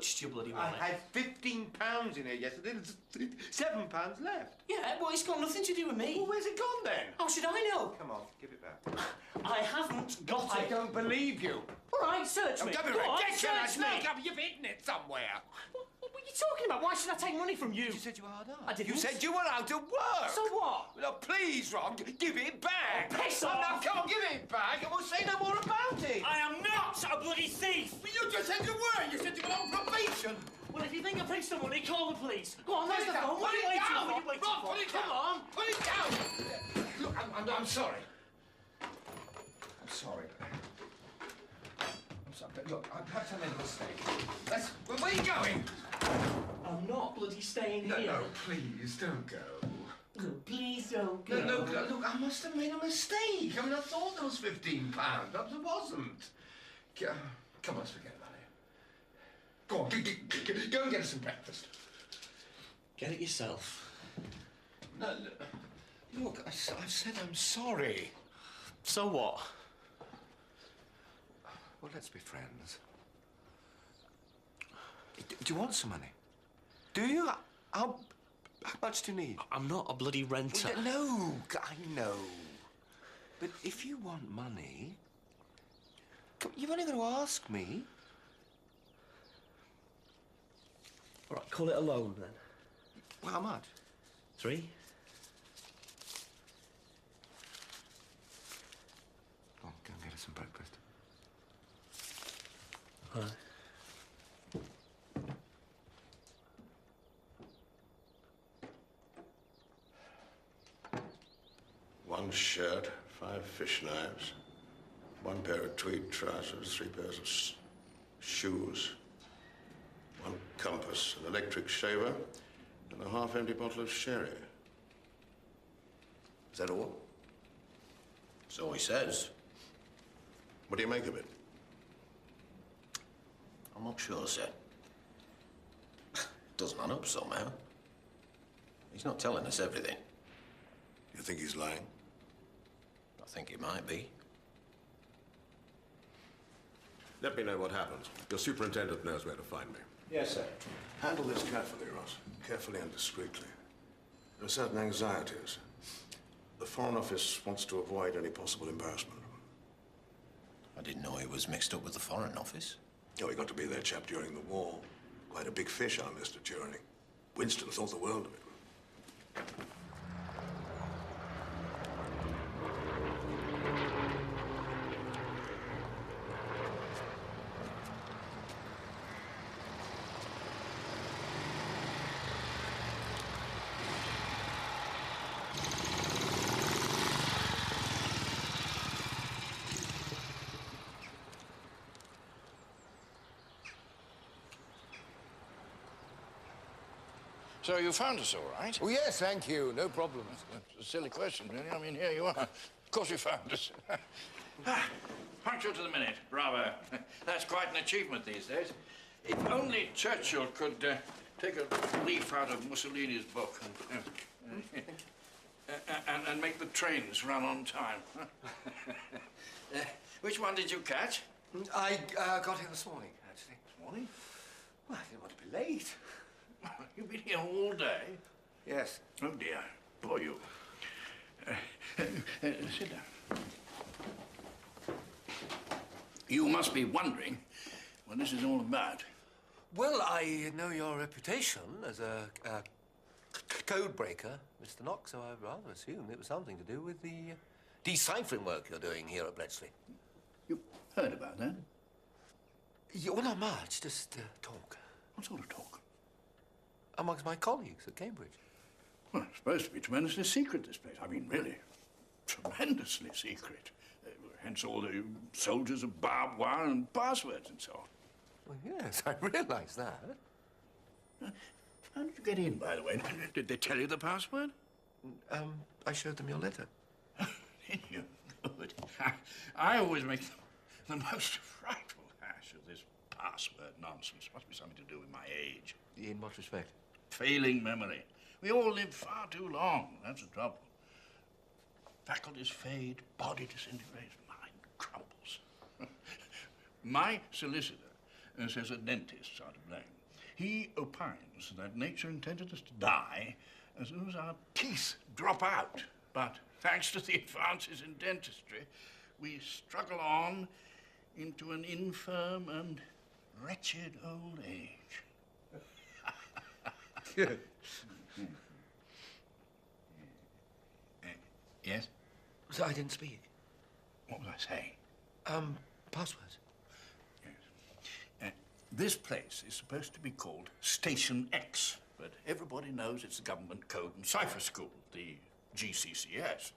touched your bloody wallet. I had £15 in here yesterday. There's £7 left. Yeah, well, it's got nothing to do with me. Well, where's it gone then? How should I know? Come on, give it back. I haven't got it. I don't believe you. All right, search me. Don't be Go on, ridiculous. search me. Look, you've hidden it somewhere. What are you talking about? Why should I take money from you? You said you were hard up. I didn't. You said you were out of work. So what? Look, please, Rob, give it back. Oh, piss off. Now, come on, give it back, and we'll say no more about it. I am not a bloody thief. But you just said you were. You said you were on probation. Well, if you think I've pinched the money, call the police. Go on, there's the phone. Put it down. What are you waiting Rob, for? put it Come down. on. Put it down. Look, I'm sorry. I'm sorry. I'm sorry. Look, perhaps I made a mistake. Where are you going? I'm not bloody staying here. No, please, don't go. No, please don't go. No, look, I must have made a mistake. I mean, I thought there was £15, but there wasn't. Come on, let's forget about it. Go on, go and get us some breakfast. Get it yourself. No, look, I've said I'm sorry. So what? Well, let's be friends. Do you want some money? Do you? How much do you need? I'm not a bloody renter. Well, no, I know. But if you want money, you've only got to ask me. All right, call it a loan, then. Well, how much? 3. Go on, go and get us some breakfast. All right. One shirt, 5 fish knives, 1 pair of tweed trousers, 3 pairs of shoes, 1 compass, an electric shaver, and a half-empty bottle of sherry. Is that all? So he says. What do you make of it? I'm not sure, sir. Doesn't add up somehow. He's not telling us everything. You think he's lying? I think he might be. Let me know what happens. Your superintendent knows where to find me. Yes, sir. Handle this carefully, Ross. Carefully and discreetly. There are certain anxieties. The Foreign Office wants to avoid any possible embarrassment. I didn't know he was mixed up with the Foreign Office. Oh, he got to be their chap during the war. Quite a big fish, our Mr. Turing. Winston thought the world of him. So you found us all right? Oh, yes, thank you. No problem. It's a silly question, really. I mean, here you are. Of course you found us. Punctual to the minute. Bravo. That's quite an achievement these days. If only Churchill could take a leaf out of Mussolini's book and make the trains run on time. Which one did you catch? I got here this morning, actually. This morning? Well, I didn't want to be late. You've been here all day? Yes. Oh, dear. Poor you. Sit down. You must be wondering what this is all about. Well, I know your reputation as a code breaker, Mr. Knox, so I rather assumed it was something to do with the deciphering work you're doing here at Bletchley. You heard about that? Yeah, well, not much, just talk. What sort of talk? Amongst my colleagues at Cambridge. Well, it's supposed to be tremendously secret, this place. I mean, really, tremendously secret. Hence all the soldiers of barbed wire and passwords and so on. Well, yes, I realise that. How did you get in, by the way? Did they tell you the password? I showed them your letter. Did you? Good. I always make the most frightful hash of this password nonsense. Must be something to do with my age. In what respect? Failing memory. We all live far too long. That's the trouble. Faculties fade, body disintegrates, mind crumbles. My solicitor says the dentists are to blame. He opines that nature intended us to die as soon as our teeth drop out. But thanks to the advances in dentistry, we struggle on into an infirm and wretched old age. Yes? So I didn't speak. What was I saying? Passwords. Yes. This place is supposed to be called Station X, but everybody knows it's the Government Code and Cipher School, the GCCS,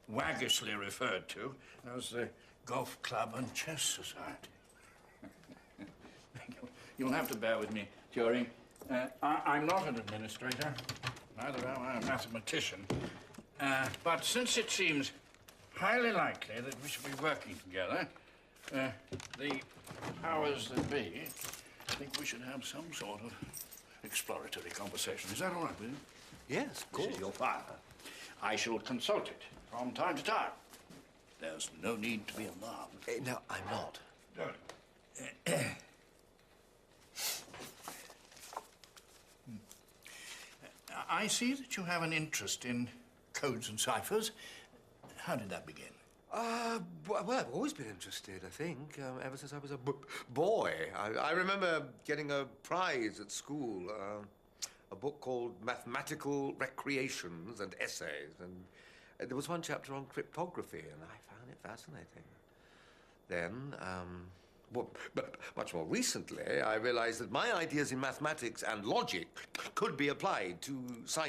waggishly referred to as the Golf Club and Chess Society. You'll have to bear with me, Turing. I'm not an administrator, neither am I a mathematician. But since it seems highly likely that we should be working together, the powers that be think we should have some sort of exploratory conversation. Is that all right with you? Yes, of course. This is your file. I shall consult it from time to time. There's no need to be alarmed. No, I'm not. I see that you have an interest in codes and ciphers. How did that begin? Well, I've always been interested, I think, ever since I was a boy. I remember getting a prize at school, a book called Mathematical Recreations and Essays, and there was one chapter on cryptography, and I found it fascinating. Then, but much more recently, I realized that my ideas in mathematics and logic could be applied to science.